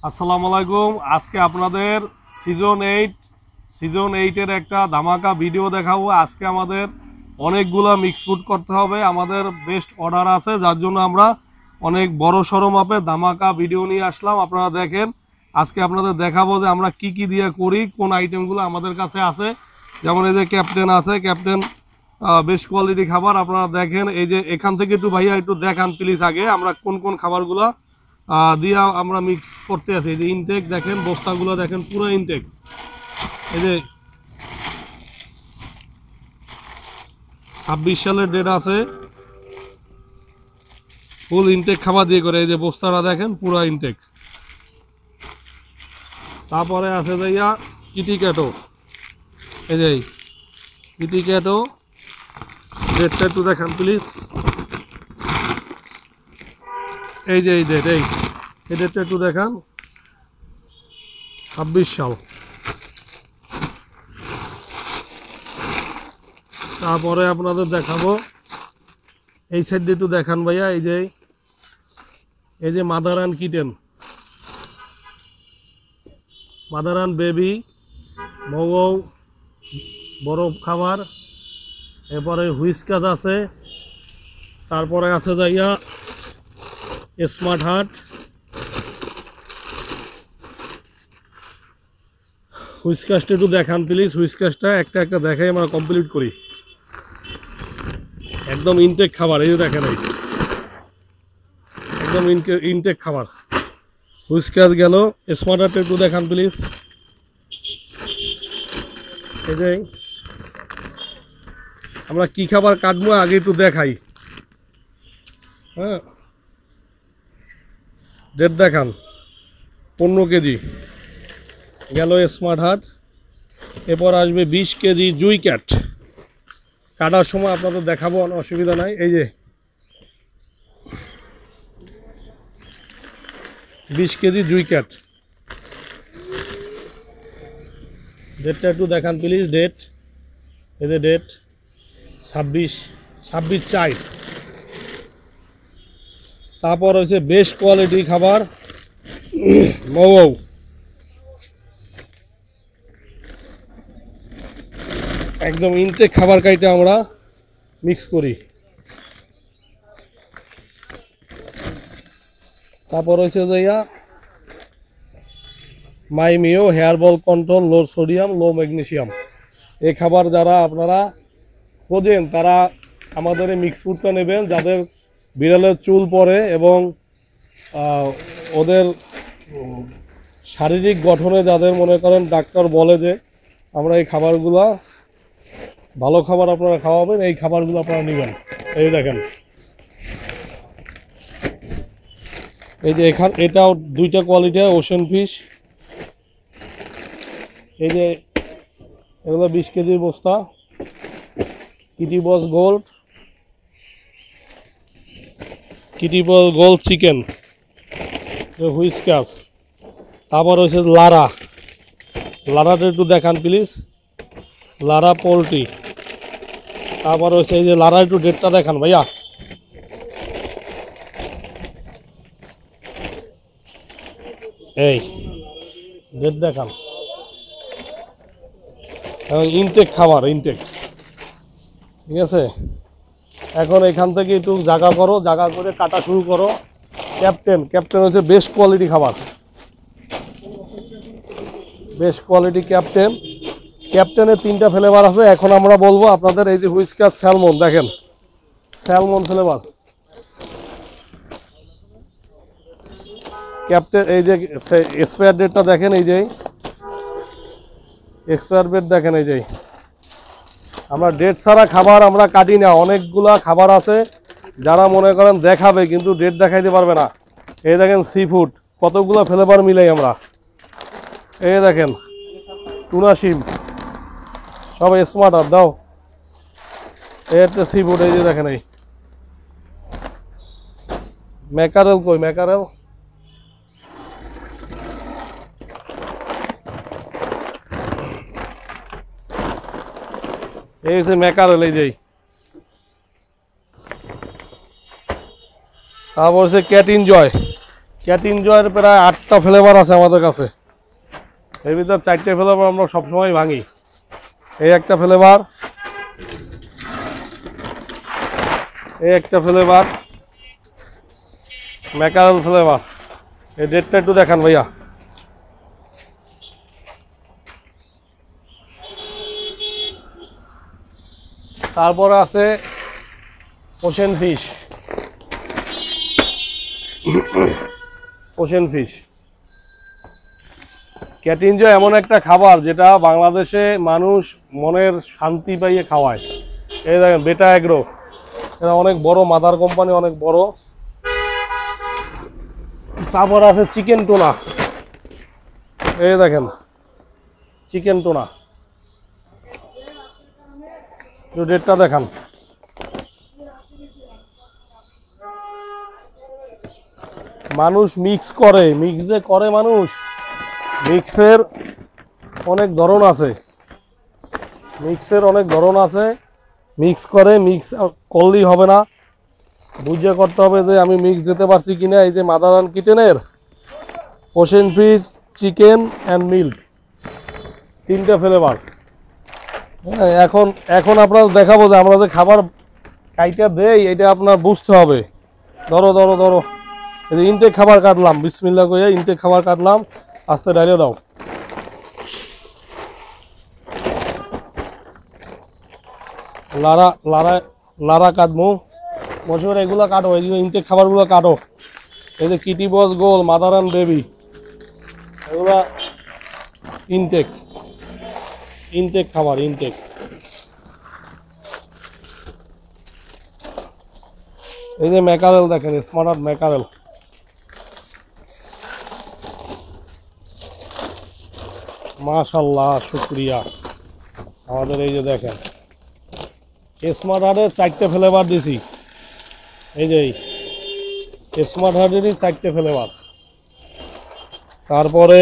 আসসালামু আলাইকুম। আজকে আপনাদের সিজন 8 এর একটা ধামাকা ভিডিও দেখাবো। আজকে আমাদের অনেকগুলা মিক্স ফুড করতে হবে, আমাদের বেস্ট অর্ডার আছে, যার জন্য আমরা অনেক বড় সড়ো মাপে ধামাকা ভিডিও নিয়ে আসলাম। আপনারা দেখেন, আজকে আপনাদের দেখাবো যে আমরা কি কি দিয়ে করি, কোন আইটেমগুলো আমাদের কাছে আছে। যেমন এই যে ক্যাপ্টেন আছে, ক্যাপ্টেন বেস্ট কোয়ালিটি খাবার। আপনারা দেখেন, এই যে এখান থেকে একটু ভাইয়া একটু দেখান প্লিজ আগে আমরা কোন কোন খাবারগুলো দিয়ে আমরা মিক্স করতে আছি। এই যে ইনটেক দেখেন, বস্তাগুলো দেখেন, পুরো ইনটেক। এই যে 26 সালের ডেট আছে, ফুল ইনটেক খাবার দিয়ে করে। এই যে বস্তাটা দেখেন, পুরো ইনটেক। তারপরে আছে যাইয়া কিটিক্যাটো। এই যে কিটিক্যাটো ডেটটা একটু দেখেন প্লিজ। এই যে এই ডেটটা একটু দেখান, 26 সাল। তারপরে আপনাদের দেখাবো, এই সাইড দিয়ে একটু দেখান ভাইয়া। এই যে mother and kitten, mother and baby, মৌ বরফ খাবার। এরপরে হুইস্কাস আছে। তারপরে আছে যাইয়া স্মার্ট হার্ট। হুইস্কাসটা একটু দেখান প্লিজ। হুইস্কাসটা একটা একটা দেখাই আমরা কমপ্লিট করি। একদম ইনটেক খাবার, এই যে দেখেন, এই একদম ইনটেক খাবার। হুইস্কাস গেল, স্মার্ট হার্টটা একটু দেখান প্লিজ। এই যে আমরা কি খাবার কাটবো আগে একটু দেখাই। হ্যাঁ, ডেট দেখান, 15 কেজি গেল স্মার্ট হার্ট। এরপর আসবে 20 কেজি জুই ক্যাট। কাটার সময় আপনাদের দেখাবো, অসুবিধা নাই। এই যে 20 কেজি জুই ক্যাট, ডেটটা একটু দেখান প্লিজ। ডেট, এই যে ডেট 26/4। তারপর হচ্ছে বেস্ট কোয়ালিটি খাবার মৌ। একদম ইনটেক খাবার কাইটা আমরা মিক্স করি। তারপর হচ্ছে যাইয়া মাইমিও হেয়ার বল কন্ট্রোল, লো সোডিয়াম লো ম্যাগনেসিয়াম। এই খাবার যারা আপনারা খোঁজেন তারা আমাদের এই মিক্স ফুডটা নেবেন, যাদের বিড়ালের চুল পড়ে এবং ওদের শারীরিক গঠনে যাদের মনে করেন ডাক্তার বলে যে আমরা এই খাবারগুলো ভালো খাবার আপনারা খাওয়াবেন, এই খাবারগুলো আপনারা নেবেন। এই দেখেন, এই যে এটাও দুইটা কোয়ালিটি, ওশেন ফিশ। এই যে এগুলো 20 কেজির বস্তা। কিটি বস গোল্ড চিকেন, হুইস্কাস। তারপর হচ্ছে লারাটা একটু দেখান প্লিজ। Lara poultry. তারপর হচ্ছে এই যে লারা, একটু ডেটটা দেখান ভাইয়া। এই ডেট দেখান। ইনটেক খাবার, ইনটেক, ঠিক আছে। এখন এখান থেকে একটু জায়গা করে কাটা শুরু করো। ক্যাপ্টেন হচ্ছে বেস্ট কোয়ালিটি খাবার, বেস্ট কোয়ালিটি ক্যাপ্টেনের 3টা ফ্লেভার আছে। এখন আমরা বলবো আপনাদের, এই যে হুইস্কাস স্যালমন দেখেন, স্যালমন ফ্লেভার ক্যাপ্টেন। এই যে এক্সপায়ার ডেটটা দেখেন, এই যে এক্সপায়ার ডেট দেখেন। এই যে আমরা ডেট ছাড়া খাবার আমরা কাটি না। অনেকগুলা খাবার আছে যারা মনে করেন দেখাবে কিন্তু ডেট দেখাইতে পারবে না। এই দেখেন সি ফুড, কতগুলো ফ্লেভার মিলাই আমরা। এই দেখেন টুনা শিম, সব স্মার্ট হার্ট দাও। এই একটা সি ফুড, এই যে দেখেন, এই ম্যাকারেল কই, ম্যাকারেল। এই হচ্ছে ম্যাকারেল, এই যে। তারপর হচ্ছে ক্যাট ক্যাট এনজয়ের প্রায় 8টা ফ্লেভার আছে আমাদের কাছে। এর ভিতর 4টে ফ্লেভার আমরা সবসময় ভাঙি। এই একটা ফ্লেভার, এই একটা ফ্লেভার, ম্যাকারেল ফ্লেভার। এই ডেটটা একটু দেখান ভাইয়া। তারপরে আছে ocean fish, ocean fish. Cat enjoy এমন একটা খাবার যেটা বাংলাদেশে মানুষ মনের শান্তি পাইয়ে খাওয়ায়। এই দেখেন বেটা এগ্রো, এরা অনেক বড় মাদার কোম্পানি, অনেক বড়। তারপর আছে চিকেন টোনা, এই দেখেন চিকেন টোনা। ডেটটা দেখান। মানুষ মিক্স করে, মিক্স যে করে মানুষ, মিক্সের অনেক ধরন আছে, মিক্সের অনেক ধরন আছে। মিক্স করে, মিক্স করলেই হবে না, বুঝে করতে হবে যে আমি মিক্স দিতে পারছি কিনা। এই যে মাদার অ্যান্ড কিটেনের ocean fish, chicken and milk, 3টে ফ্লেভার। হ্যাঁ, এখন আপনার দেখাবো যে আমরা যে খাবার কাইটা দেই এটা আপনার বুঝতে হবে। ধরো ধরো ধরো, এই ইনটেক খাবার কাটলাম, বিসমিল্লাহ করে ইনটেক খাবার কাটলাম। আস্তে ডাইলে দাও। লারা লারা লারা কাটবো বছর, এগুলো কাটো, এই ইনটেক খাবারগুলো কাটো। এই যে Kitty boss goal, mother and baby, এগুলা ইনটেক, ইনটেক খাবার, ইনটেক। এই যে ম্যাকারেল দেখেন, স্মার্ট ম্যাকারেল। মাশাআল্লাহ, শুকরিয়া। আমাদের এই যে দেখেন স্মার্ট হার্টের 4টে ফ্লেভার দিছি। এই যে স্মার্ট হার্টেরই 4টে ফ্লেভার। তারপরে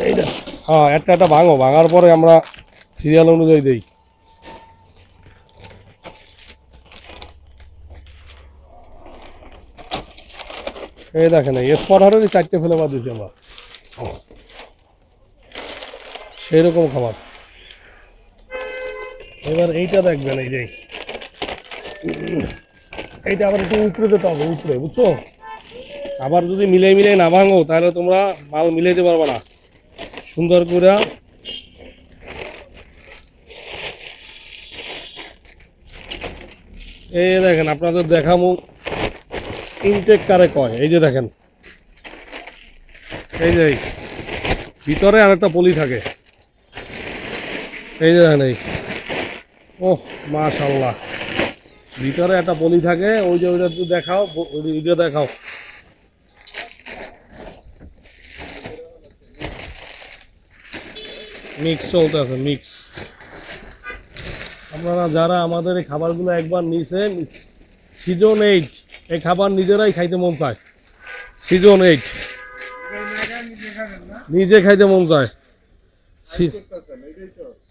এইটা, হ্যাঁ একটা একটা ভাঙো, ভাঙার পরে আমরা সিরিয়াল অনুযায়ী দিই। এই দেখেন স্মার্ট হার্টেরই 4টে ফ্লেভার দিছি আমরা, সেই রকম খাবার। এবার এইটা দেখবেন, এই যে এইটা আবার একটু উপরে দিতে হবে, উপরে, বুঝছো? আবার যদি মিলাই মিলাই না ভাঙো তাহলে তোমরা মাল মিলাইতে পারবে না সুন্দর করে। এই দেখেন আপনাদের দেখামু ইনটেক কারে কয়। এই যে দেখেন, এই যে ভিতরে আর একটা পলি থাকে, এই যে দেখেন। এই ওহ মাশাআল্লাহ, ভিতরে একটা পলি থাকে। ওই যে ওইটা একটু দেখাও, ওইটা দেখাও। মিক্স চলতে আছে, মিক্স। আপনারা যারা আমাদের এই খাবারগুলো একবার নিয়েছেন, সিজন 8 এই খাবার নিজেরাই খাইতে মন চায়। সিজন 8 নিজে খাইতে মন চায়।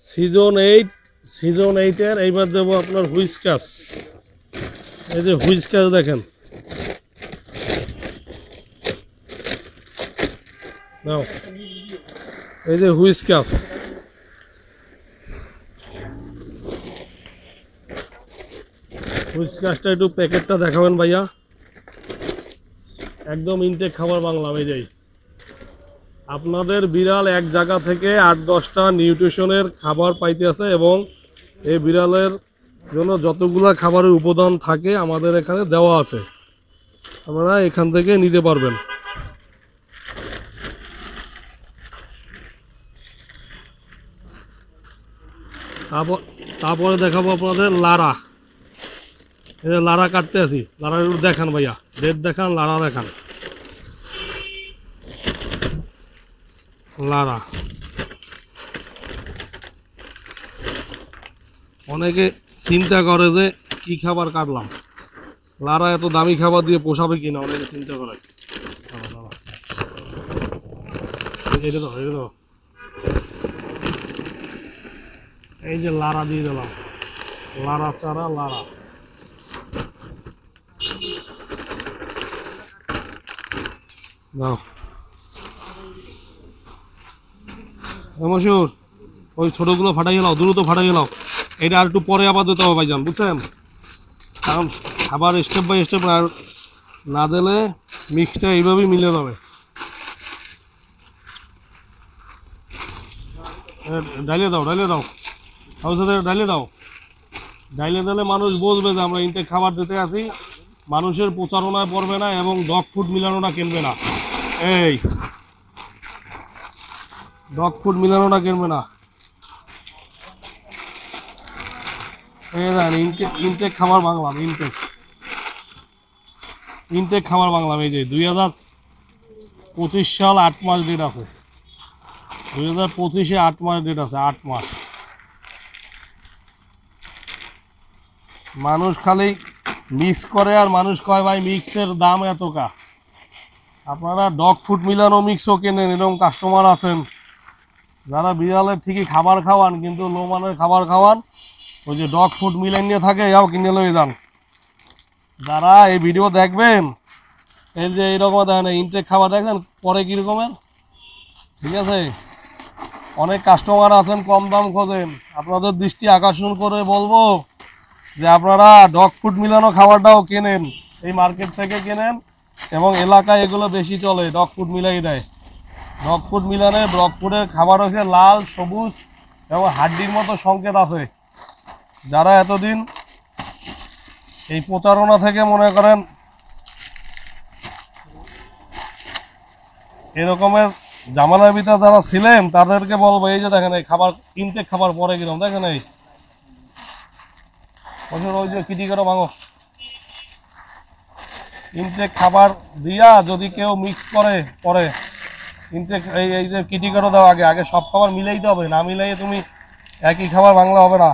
সিজন 8, সিজন 8-এর এইবার দেবো আপনার হুইস্কাস। এই যে হুইস্কাস দেখেন, নাও এই যে হুইস্কাস। হুইস্কাসটা একটু প্যাকেটটা দেখাবেন ভাইয়া। একদম ইনটেক খাবার বাংলা। এই যে আপনাদের বিড়াল এক জায়গা থেকে 8-10টা নিউট্রিশনের খাবার পাইতে আছে, এবং এই বিড়ালের জন্য যতগুলা খাবারের উপাদান থাকে আমাদের এখানে দেওয়া আছে, আপনারা এখান থেকে নিতে পারবেন। তারপরে দেখাবো আপনাদের লারা। এই যে লারা কাটতে আছি, লারা একটু দেখান ভাইয়া, রেড দেখান, লারা দেখান। লারা অনেকে চিন্তা করে যে কি খাবার কাটলাম, লারা এত দামি খাবার দিয়ে পোষাবে কিনা, অনেকে চিন্তা করে। এটা তো, এটা তো, এই যে লারা দিয়ে দিলাম। লাড়া চারা লাড়া। মশুর ওই ছোটগুলো ফাটাই গেলাও, দ্রুত ফাটাই গেলাও। এটা আর একটু পরে আবার দিতে হবে ভাইজান, বুঝছেন? কারণ খাবার স্টেপ বাই স্টেপ না দিলে মিক্সটা এইভাবেই মিলে যাবে। ডাইলে দাও, ডাইলে দাও, ডাইলে দাও। ডাইলে দিলে মানুষ বুঝবে যে আমরা ইনটেক খাবার দিতে আসি, মানুষের প্রচারণায় পড়বে না এবং ডগ ফুড মিলানোটা কিনবে না। এই ডগ ফুড মিলানোটা কিনবে না। এই দেন ইনটেক খাবার বাংলাম, ইনটেক খাবার বাংলাম। এই যে 2025 সাল 8 মাস ডেট আছে, 2025-এ 8 মাস ডেট আছে, 8 মাস। মানুষ খালি মিক্স করে আর মানুষ কয় ভাই মিক্সের দাম এতটা। আপনারা ডগ ফুড মিলানো মিক্সও কেনেন, এরকম কাস্টমার আছেন যারা বিড়ালের ঠিকই খাবার খাওয়ান কিন্তু লো মানের খাবার খাওয়ান, ওই যে ডগ ফুড মিলান নিয়ে থাকে, এও কিনে লয়ে যান। যারা এই ভিডিও দেখবেন, এই যে এইরকম দেখেন ইনটেক খাবার দেখেন পরে কীরকমের, ঠিক আছে? অনেক কাস্টমার আছেন কম দাম খোঁজেন, আপনাদের দৃষ্টি আকর্ষণ করে বলবো যে আপনারা ডগ ফুড মিলানো খাবারটাও কেনেন, এই মার্কেট থেকে কেনেন। এবং এলাকায় এগুলো বেশি চলে, ডগ ফুড মিলাই দেয়। ডগ ফুড মিলানে ডগ ফুডের খাবার হচ্ছে লাল, সবুজ এবং হাড্ডির মতো সংকেত আছে। যারা এতদিন এই প্রচারণা থেকে মনে করেন এরকমের জামালার ভিতরে যারা ছিলেন তাদেরকে বলবো, এই যে দেখেন এই খাবার ইনটেক খাবার পরে কিরকম দেখেন, এই ওই যে কিটি করে ভাঙো। ইনটেক খাবার দিয়া যদি কেউ মিক্স করে পরে ইনটেক এই যে কিটি করে দাও, আগে সব খাবার মিলাইতে হবে, না মিলাইয়ে তুমি একই খাবার বাংলা হবে না।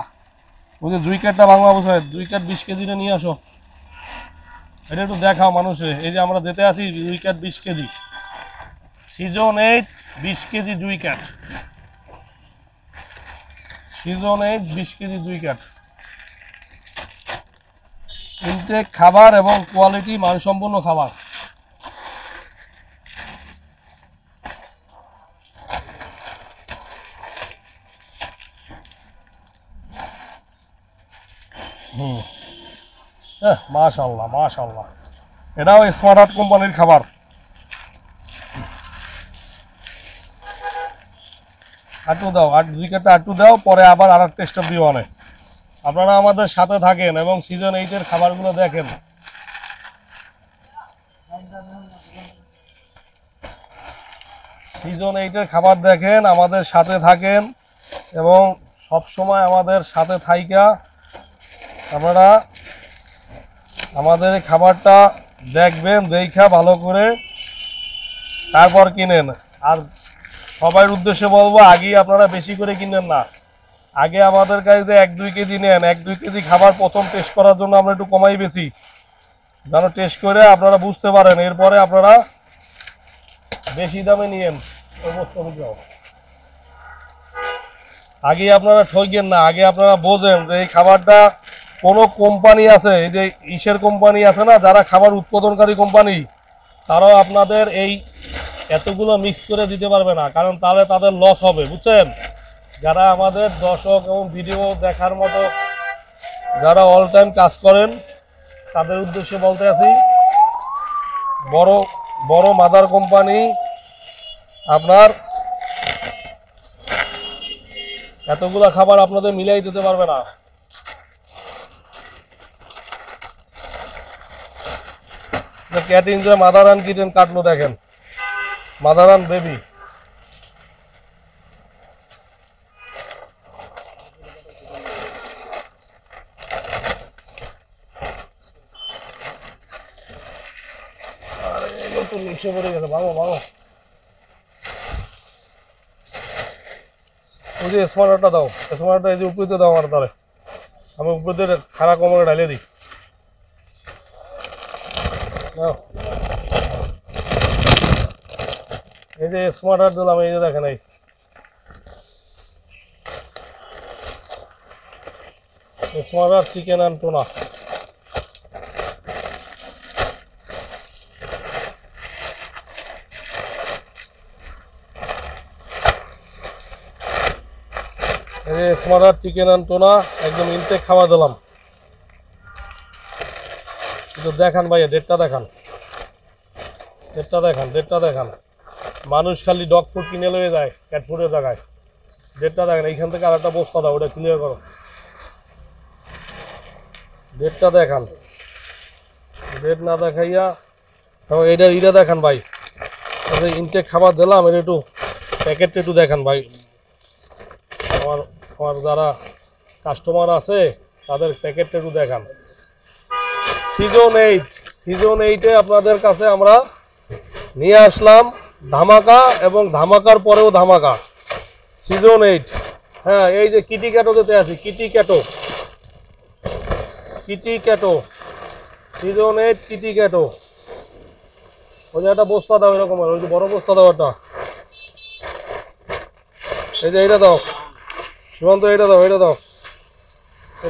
ওই যে জুইকাটটা বাংলা বোঝায়, জুইকাট 20 কেজিটা নিয়ে আসো, এটা একটু দেখাও মানুষে। এই যে আমরা দিতে আছি জুইকাট 20 কেজি, সিজন 8 20 কেজি জুইকাট, সিজন 8 20 কেজি জুইকাট। ইনটেক খাবার এবং কোয়ালিটি মানসম্পন্ন খাবার। মাশাআল্লাহ মাশাআল্লাহ, এটাও স্মার্ট হার্ট কোম্পানির খাবার। আটু দাও, জুইকাটটা আটু দাও, পরে আবার আর একটা স্টেপ দিও অনেক। আপনারা আমাদের সাথে থাকেন এবং সিজন 8-এর খাবারগুলো দেখেন। সিজন 8-এর খাবার দেখেন, আমাদের সাথে থাকেন এবং সব সময় আমাদের সাথে থাইকা আপনারা আমাদের খাবারটা দেখবেন, দেখা ভালো করে তারপর কিনেন। আর সবার উদ্দেশ্যে বলবো, আগেই আপনারা বেশি করে কিনেন না, আগে আমাদের কাছে 1-2 কেজি নেন। 1-2 কেজি খাবার প্রথম টেস্ট করার জন্য আমরা একটু কমাই বেছি, যেন টেস্ট করে আপনারা বুঝতে পারেন, এরপরে আপনারা বেশি দামে নিয়েন। আগে আপনারা ঠকেন না, আগে আপনারা বোঝেন যে এই খাবারটা কোনো কোম্পানি আছে, এই যে ইসের কোম্পানি আছে না, যারা খাবার উৎপাদনকারী কোম্পানি, তারাও আপনাদের এই এতগুলো মিক্স করে দিতে পারবে না, কারণ তাহলে তাদের লস হবে, বুঝছেন? যারা আমাদের দর্শক এবং ভিডিও দেখার মতো যারা অল টাইম কাজ করেন, তাদের উদ্দেশ্যে বলতে আছি, বড় বড় মাদার কোম্পানি আপনার এতগুলা খাবার আপনাদের মিলাই দিতে পারবে না। ক্যাটিং যে মাদারান কিটেন কাটলো দেখেন, মাদারান বেবি। নিচে পড়ে গেছে, ভাঙো ভাঙো। ওই যে স্মার্টটা দাও, স্মার্টটা এই যে উপরে দাও আমার, তাহলে আমি উপরে খারাপ কমরে ঢালিয়ে দিই। এই যে স্মার্ট হার্ট দিলাম, এই যে দেখেন, এই স্মার্টার চিকেন অ্যান্ড টোনা। এই স্মার্টার চিকেন অ্যান্ড টোনা একদম ইনটেক খাওয়া দিলাম। কিন্তু দেখান ভাইয়া, ডেটটা দেখান, ডেটটা দেখান। মানুষ খালি ডগ ফুড কিনে লয়ে যায় ক্যাট ফুডের জায়গায়। ডেটটা দেখেন, এইখান থেকে আর একটা বস্তা দাও, ওটা ক্লিয়ার করো। ডেটটা দেখান, ডেট না দেখাইয়া এইটা দেখান ভাই। ইনটেক খাবার দিলাম, এটা একটু প্যাকেটটা একটু দেখান ভাই। আমার যারা কাস্টমার আছে তাদের প্যাকেটটা একটু দেখান। সিজন 8-এ আপনাদের কাছে আমরা নিয়ে আসলাম ধামাকা, এবং ধামাকার পরেও ধামাকা। সিজন 8, হ্যাঁ, এই যে কিটি ক্যাটোতে আছে, কিটি ক্যাটো সিজন 8 কিটি ক্যাটো। ওই যে একটা বস্তা দাও এরকম, ওই যে বড় বস্তা দাও একটা। এই যে এইটা দাও সীমান্ত, এটা দাও এটা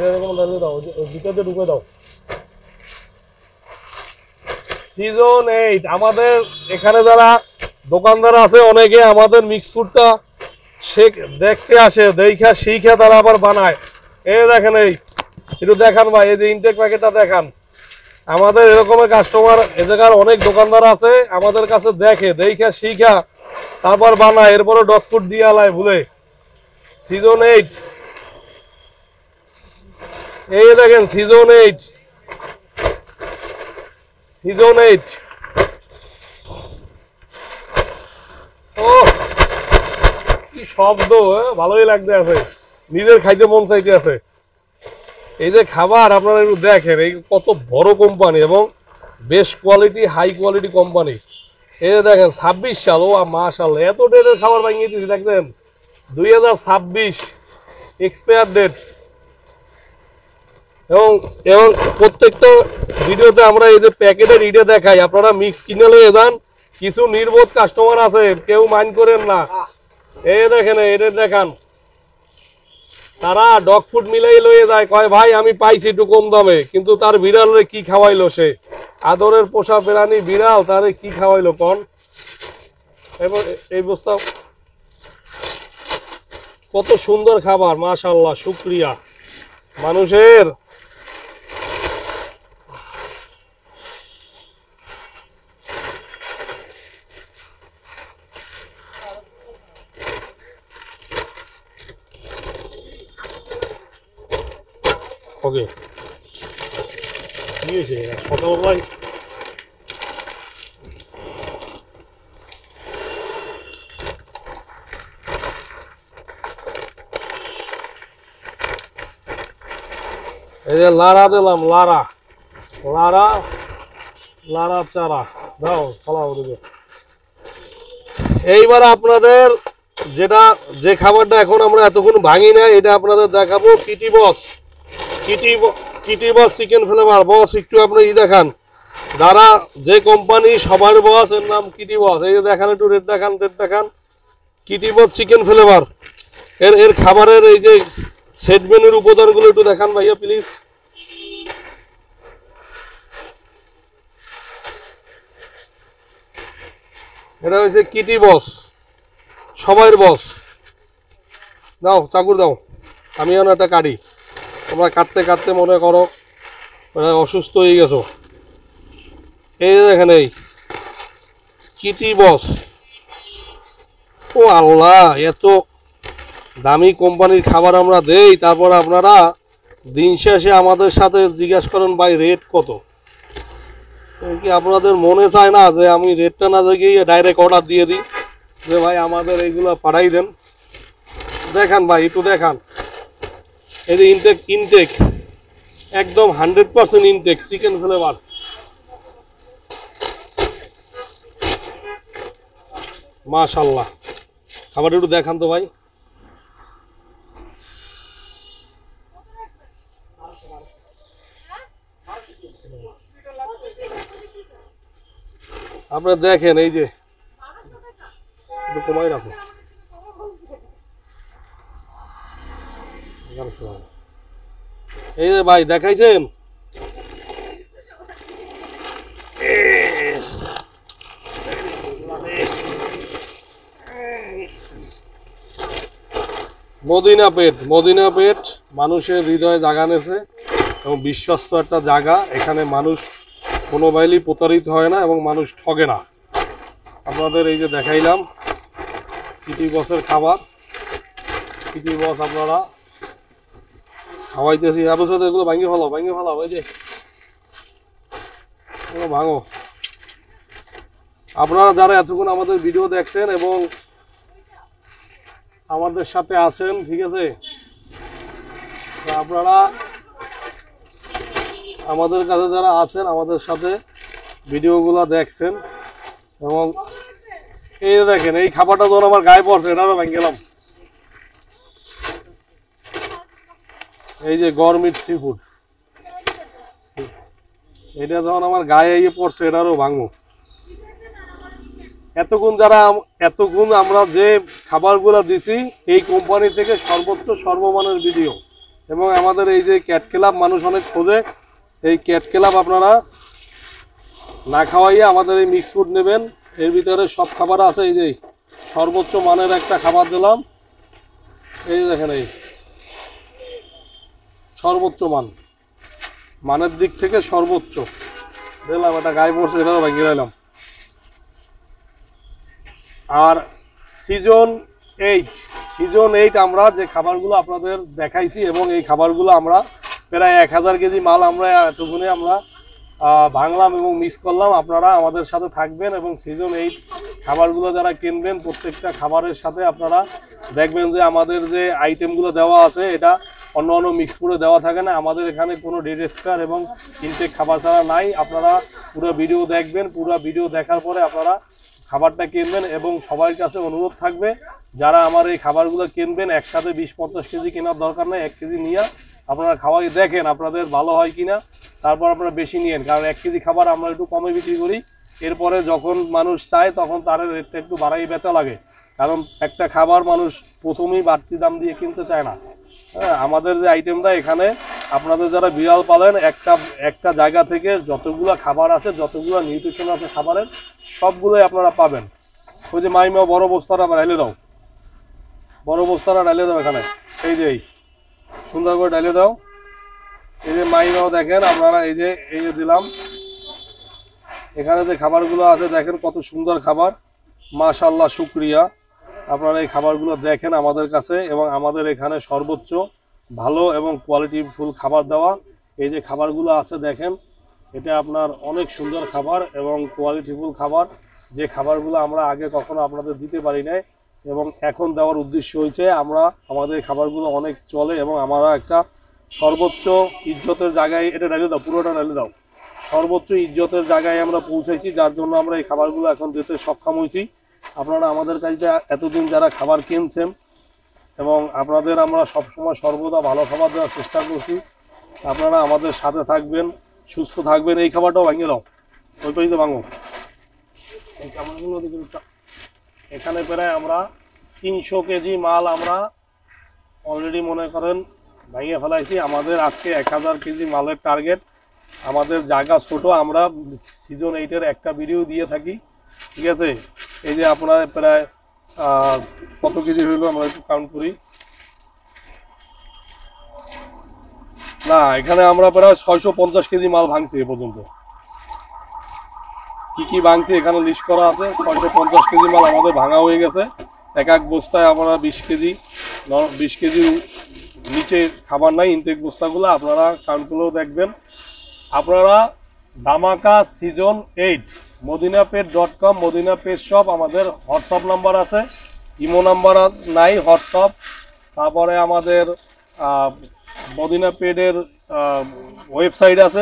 এরকম দাও, ওই ভিতরে ঢুকে দাও। সিজন 8 আমাদের এখানে যারা দোকানদার আছে অনেকে আমাদের মিক্স ফুডটা দেখতে আসে, দেখা শিখে তারা আবার বানায়। এই দেখেন, এই একটু দেখান ভাই, এই যে ইনটেক প্যাকেটটা দেখান। আমাদের এরকমের কাস্টমার এ জায়গার অনেক দোকানদার আছে, আমাদের কাছে দেখে দেখা শিখা তারপর বানায়, এরপরে ডগ ফুড দিয়ে আলায় ভুলে। সিজন 8, এই দেখেন সিজন 8 ও কি শব্দ, ভালোই লাগতে আছে, নিজের খাইতে মন চাইতে আছে। এই যে খাবার আপনারা একটু দেখেন, এই কত বড় কোম্পানি এবং best quality, high quality company. এই যে দেখেন 26 সাল, ও মাশাআল্লাহ, এত ডেটের খাবার বানিয়ে দিয়েছি দেখবেন। 2026 এক্সপায়ার ডেট। এবং প্রত্যেকটা ভিডিওতে আমরা এই যে প্যাকেটের ইডে দেখাই, আপনারা মিক্স কিনে লয়ে যান। কিছু নির্বোধ কাস্টমার আছে, কেউ মাইন্ড করেন না। এই দেখেন, এটা দেখান, তারা ডগ ফুড মিলাই লয়ে যায়, কয় ভাই আমি পাইছি একটু কম দামে, কিন্তু তার বিড়ালে কি খাওয়াইলো সে, আদরের পোষা প্রাণী বিড়াল, তারে কি খাওয়াইলো কোন। এবং এই বস্তা কত সুন্দর খাবার, মাশাআল্লাহ, শুকরিয়া মানুষের। ওকে, কি হয়েছে সকালবেলায়? এই যে লারা দিলাম, লারা চারা দাও, ফলাও দিবে। এইবার আপনাদের যে খাবারটা এখন আমরা এতক্ষণ ভাঙি না, এটা আপনাদের দেখাবো। কিটি বস চিকেন ফ্লেভার। বস একটু আপনি দেখান, যারা যে কোম্পানি সবার বস, এর নাম কিটি বস। এই যে দেখান, একটু রেট দেখান। কিটি বস চিকেন ফ্লেভার, এর খাবারের এই যে সেট মেনুর উপাদানগুলো একটু দেখান ভাইয়া প্লিজ। এটা হচ্ছে কিটি বস, সবার বস। দাও চাকুর দাও, আমি একটা কাটি। তোমরা কাটতে মনে করো অসুস্থ হয়ে গেছো। এই দেখেন, এই কিটি বস। ও আল্লাহ, এত দামি কোম্পানির খাবার আমরা দেই, তারপর আপনারা দিন শেষে আমাদের সাথে জিজ্ঞাসা করেন ভাই রেট কত। কি আপনাদের মনে চায় না যে আমি রেটটা না দেখে ডাইরেক্ট অর্ডার দিয়ে দিই, যে ভাই আমাদের এইগুলো পাঠাই দেন। দেখান ভাই, একটু দেখান। এই যে ইনটেক একদম 100% ইনটেক চিকেন ফ্লেভার। মাশাআল্লাহ, খাবারটা একটু দেখান তো ভাই। আপনারা দেখেন, এই যে একটু কমাই রাখো। এই যে ভাই দেখাইছেন, মদিনা পেট, মদিনা পেট মানুষের হৃদয়ে জায়গা নিয়েছে এবং বিশ্বস্ত একটা জায়গা। এখানে মানুষ কোনোভাবেই প্রতারিত হয় না এবং মানুষ ঠগে না। আপনাদের এই যে দেখাইলাম কিটি বসের খাবার, কিটি বস আপনারা খাওয়াইতেছি। আপনার এগুলো ভাঙিয়ে ফেলাও, ভাঙিয়ে ফেলাও, এই যে ভাঙো। আপনারা যারা এতক্ষণ আমাদের ভিডিও দেখছেন এবং আমাদের সাথে আছেন, ঠিক আছে, আপনারা আমাদের কাছে যারা আছেন আমাদের সাথে ভিডিওগুলো দেখছেন এবং এই দেখেন এই খাবারটা যখন আমার গায়ে পড়ছে এটারও ভেঙে গেলাম। এই যে গরমিট সি ফুড, এটা যখন আমার গায়ে পড়ছে এটারও ভাঙবো। এতক্ষণ আমরা যে খাবারগুলো দিছি এই কোম্পানি থেকে সর্বোচ্চ সর্বমানের ভিডিও এবং আমাদের এই যে ক্যাট ক্লাব মানুষ অনেক খোঁজে, এই ক্যাট ক্লাব আপনারা না খাওয়াইয়ে আমাদের এই মিক্স ফুড নেবেন। এর ভিতরে সব খাবার আছে। এই যে সর্বোচ্চ মানের একটা খাবার দিলাম, এই দেখেন এই সর্বোচ্চ মানের দিক থেকে সর্বোচ্চ দিলাম। এটা গায়ে পড়ছে, এটাও ভেঙে দিলাম। আর সিজন 8 আমরা যে খাবারগুলো আপনাদের দেখাইছি এবং এই খাবারগুলো আমরা প্রায় 1000 কেজি মাল আমরা এতক্ষণে আমরা ভাঙলাম এবং মিক্স করলাম। আপনারা আমাদের সাথে থাকবেন এবং সিজন 8 খাবারগুলো যারা কিনবেন প্রত্যেকটা খাবারের সাথে আপনারা দেখবেন যে আমাদের যে আইটেমগুলো দেওয়া আছে এটা অন্য অন্য মিক্স করে দেওয়া থাকে না। আমাদের এখানে কোনো ডেড এক্সপায়ার এবং ইনটেক খাবার ছাড়া নাই। আপনারা পুরো ভিডিও দেখবেন, পুরো ভিডিও দেখার পরে আপনারা খাবারটা কিনবেন এবং সবার কাছে অনুরোধ থাকবে যারা আমার এই খাবারগুলো কিনবেন একসাথে 20-50 কেজি কেনার দরকার নেই, 1 কেজি নিয়ে আপনারা খাওয়াই দেখেন আপনাদের ভালো হয় কিনা, তারপর আপনারা বেশি নিয়েন। কারণ 1 কেজি খাবার আমরা একটু কমে বিক্রি করি, এরপরে যখন মানুষ চায় তখন তার রেটটা একটু বাড়াই বেচা লাগে। কারণ একটা খাবার মানুষ প্রথমেই বাড়তি দাম দিয়ে কিনতে চায় না। হ্যাঁ, আমাদের যে আইটেমটা এখানে আপনাদের যারা বিড়াল পালেন একটা জায়গা থেকে যতগুলো খাবার আছে, যতগুলো নিউট্রিশন আছে খাবারের সবগুলোই আপনারা পাবেন। ওই যে মাইমা বড় বস্তাটা ডাইলে দাও, বড় বস্তাটা ডাইলে দাও এখানে, এই যে সুন্দর করে ডাইলে দাও। এই যে মাইমাও দেখেন আপনারা, এই যে দিলাম। এখানে যে খাবারগুলো আছে দেখেন কত সুন্দর খাবার, মাশাআল্লাহ, শুকরিয়া। আপনারা এই খাবারগুলো দেখেন আমাদের কাছে এবং আমাদের এখানে সর্বোচ্চ ভালো এবং কোয়ালিটিফুল খাবার দেওয়া। এই যে খাবারগুলো আছে দেখেন, এটা আপনার অনেক সুন্দর খাবার এবং কোয়ালিটিফুল খাবার, যে খাবারগুলো আমরা আগে কখনো আপনাদের দিতে পারি নাই এবং এখন দেওয়ার উদ্দেশ্য হয়েছে আমরা আমাদের খাবারগুলো অনেক চলে এবং আমরা একটা সর্বোচ্চ ইজ্জতের জায়গায়, এটা ডালে দাও, পুরোটা ডালে দাও, সর্বোচ্চ ইজ্জতের জায়গায় আমরা পৌঁছেছি, যার জন্য আমরা এই খাবারগুলো এখন দিতে সক্ষম হয়েছি। আপনারা আমাদের কাছে এতদিন যারা খাবার কিনছেন এবং আপনাদের আমরা সবসময় সর্বদা ভালো খাবার দেওয়ার চেষ্টা করছি। আপনারা আমাদের সাথে থাকবেন, সুস্থ থাকবেন। এই খাবারটাও ভাঙিয়ে দাও, ওই পাশে ভাঙো এই খাবারগুলো। এখানে প্রায় আমরা 300 কেজি মাল আমরা অলরেডি মনে করেন ভাঙিয়ে ফেলাইছি। আমাদের আজকে 1000 কেজি মালের টার্গেট। আমাদের জায়গা ছোট, আমরা সিজন 8-এর একটা ভিডিও দিয়ে থাকি, ঠিক আছে। এই যে আপনার প্রায় কত কেজি হইলো আমরা একটু কাউন্ট করি না, এখানে আমরা প্রায় 650 কেজি মাল ভাঙছি এ পর্যন্ত। কি ভাঙছি এখানে লিস্ট করা আছে। 650 কেজি মাল আমাদের ভাঙা হয়ে গেছে। এক বস্তায় আমরা 20 কেজি নিচে খাবার নাই ইনটেক বস্তাগুলো, আপনারা কাউন্ট করেও দেখবেন। আপনারা Dhamaka season 8 modinapet.com, Madina pet shop. আমাদের হোয়াটসঅ্যাপ নাম্বার আছে, ইমো নাম্বার নাই, হোয়াটসঅ্যাপ। তারপরে আমাদের মদিনা পেটের ওয়েবসাইট আছে,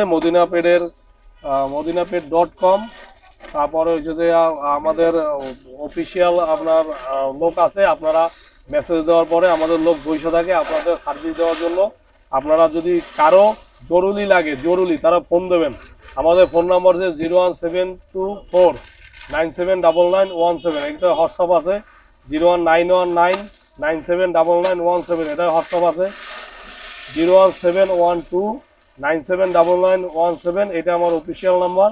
modinapet.com। তারপরে হচ্ছে যে আমাদের অফিসিয়াল আপনার লোক আছে, আপনারা মেসেজ দেওয়ার পরে আমাদের লোক বসে থাকে আপনাদের সার্ভিস দেওয়ার জন্য। আপনারা যদি কারো জরুরি লাগে, তারা ফোন দেবেন। আমাদের ফোন নাম্বার হচ্ছে 01724979917। এটা হোয়াটসঅ্যাপ আছে 01919979917, এটা হোয়াটসঅ্যাপ আছে। 01712979917, এটা আমার অফিসিয়াল নাম্বার।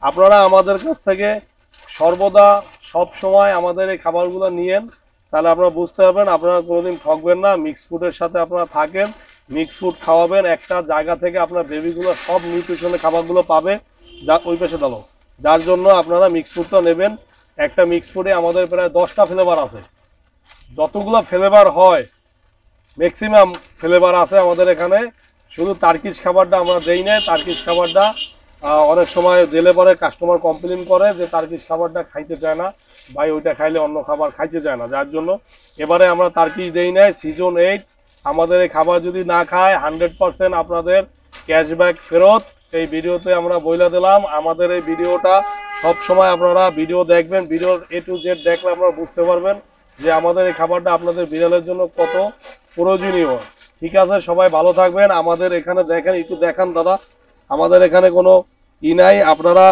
আপনারা আমাদের কাছ থেকে সর্বদা সব সময় আমাদের এই খাবারগুলো নিয়েন, তাহলে আপনারা বুঝতে পারবেন, আপনারা কোনোদিন ঠকবেন না। মিক্স ফুডের সাথে আপনারা থাকেন, মিক্স ফুড খাওয়াবেন, একটা জায়গা থেকে আপনার বেবিগুলো সব নিউট্রিশনের খাবারগুলো পাবে, যা ওই পাশে দাও, যার জন্য আপনারা মিক্স ফুডটা নেবেন। একটা মিক্স ফুডে আমাদের প্রায় 10টা ফ্লেভার আছে, যতগুলো ফ্লেভার হয় ম্যাক্সিমাম ফ্লেভার আছে আমাদের এখানে। শুধু টার্কিশ খাবারটা আমরা দেই না, টার্কিশ খাবারটা অনেক সময় দিলে পরে কাস্টমার কমপ্লেন করে যে টার্কিশ খাবারটা খাইতে চায় না, ভাই ওইটা খাইলে অন্য খাবার খাইতে চায় না, যার জন্য এবারে আমরা টার্কিশ দেই নাই। সিজন 8 আমাদের এই খাবার যদি না খায় 100% আপনাদের ক্যাশব্যাক ফেরত। এই ভিডিওতে আমরা বইলা দিলাম। আমাদের এই ভিডিওটা সব সময় আপনারা ভিডিও দেখবেন, ভিডিওর A to Z দেখলে আপনারা বুঝতে পারবেন যে আমাদের এই খাবারটা আপনাদের বিড়ালের জন্য কত প্রয়োজনীয়। ঠিক আছে, সবাই ভালো থাকবেন। আমাদের এখানে দেখেন, একটু দেখান দাদা, আমাদের এখানে কোনো নাই, আপনারা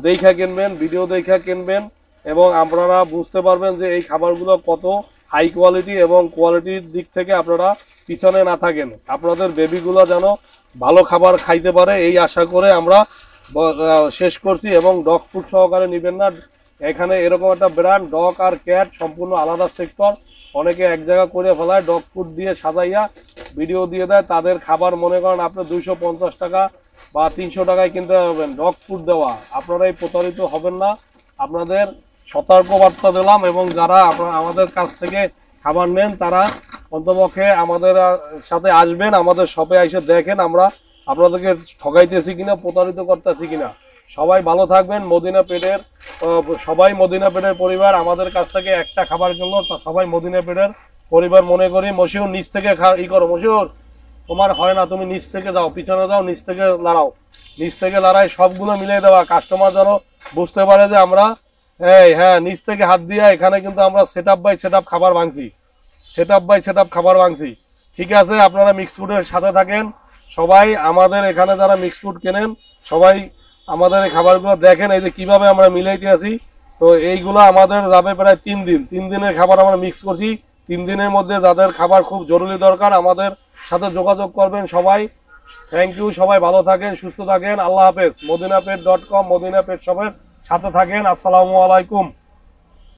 দেখা কিনবেন, ভিডিও দেখা কিনবেন, এবং আপনারা বুঝতে পারবেন যে এই খাবারগুলো কত হাই কোয়ালিটি, এবং কোয়ালিটির দিক থেকে আপনারা পিছনে না থাকেন। আপনাদের বেবিগুলো যেন ভালো খাবার খাইতে পারে এই আশা করে আমরা শেষ করছি। এবং ডগ ফুড সহকারে নেবেন না, এখানে এরকম একটা ব্র্যান্ড, ডগ আর ক্যাট সম্পূর্ণ আলাদা সেক্টর। অনেকে এক জায়গা করে ফেলায়, ডগ ফুড দিয়ে সাজাইয়া ভিডিও দিয়ে দেয়, তাদের খাবার মনে করেন আপনি 250 টাকা বা 300 টাকায় কিনতে পারবেন। ডগ ফুড দেওয়া, আপনারা এই প্রতারিত হবেন না, আপনাদের সতর্কবার্তা দিলাম। এবং যারা আপনারা আমাদের কাছ থেকে খাবার নেন তারা অন্তপক্ষে আমাদের সাথে আসবেন, আমাদের শপে এসে দেখেন আমরা আপনাদেরকে ঠকাইতেছি কিনা, প্রতারিত করতেছি কিনা। সবাই ভালো থাকবেন। মদিনা পেটের সবাই মদিনা পেটের পরিবার, আমাদের কাছ থেকে একটা খাবার কিনলো সবাই মদিনা পেটের পরিবার মনে করি। মশিউর নিচ থেকে করো, মশিউর তোমার হয় না, তুমি নিচ থেকে যাও, পিছনে যাও, নিচ থেকে লড়াও, নিচ থেকে লড়াই সবগুলো মিলিয়ে দেওয়া, কাস্টমার যেন বুঝতে পারে যে আমরা হ্যাঁ নিচ থেকে হাত দিয়ে এখানে কিন্তু আমরা set up by set up খাবার ভাঙছি, set up by set up খাবার ভাঙছি। ঠিক আছে, আপনারা মিক্স ফুডের সাথে থাকেন সবাই। আমাদের এখানে যারা মিক্স ফুড কেনেন সবাই আমাদের এই খাবারগুলো দেখেন, এই যে কিভাবে আমরা মিলাইতে আছি। তো এইগুলো আমাদের যাবে প্রায় 3 দিন, 3 দিনের খাবার আমরা মিক্স করছি। 3 দিনের মধ্যে যাদের খাবার খুব জরুরি দরকার আমাদের সাথে যোগাযোগ করবেন সবাই। থ্যাংক ইউ, সবাই ভালো থাকেন, সুস্থ থাকেন, আল্লাহ হাফেজ। মদিনাপেট.com মদিনা পেট শপের সাথে থাকেন। আসসালামু আলাইকুম।